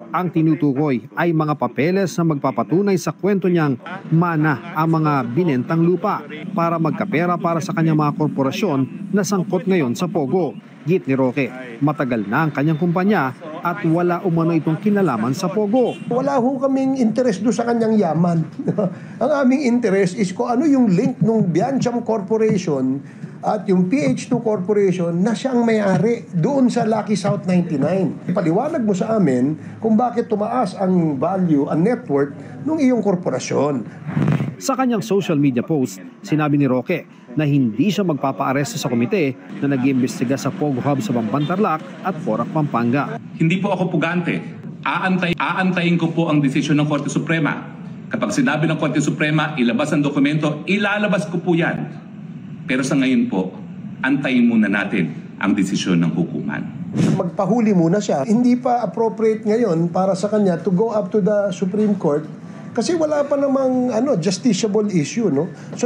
Ang tinutukoy ay mga papeles na magpapatunay sa kwento niyang mana ang mga binentang lupa para magkapera para sa kanyang mga korporasyon na sangkot ngayon sa Pogo. Git ni Roque, matagal na ang kanyang kumpanya at wala umano itong kinalaman sa Pogo. Wala ho kaming interest doon sa kanyang yaman. Ang aming interest is kung ano yung link ng Biancham Corporation at yung PH2 Corporation na siyang may-ari doon sa Lucky South 99. Paliwanag mo sa amin kung bakit tumaas ang value, ang net worth ng iyong korporasyon. Sa kanyang social media post, sinabi ni Roque na hindi siya magpapaaresto sa komite na nag-iimbestiga sa Pogo Hub sa Bambantarlac at Porac, Pampanga. Hindi po ako pugante. Aantayin ko po ang desisyon ng Korte Suprema. Kapag sinabi ng Korte Suprema, ilabas ang dokumento, ilalabas ko po yan. Pero sa ngayon po, antayin muna natin ang desisyon ng hukuman. Magpahuli muna siya. Hindi pa appropriate ngayon para sa kanya to go up to the Supreme Court kasi wala pa namang justiciable issue, no? So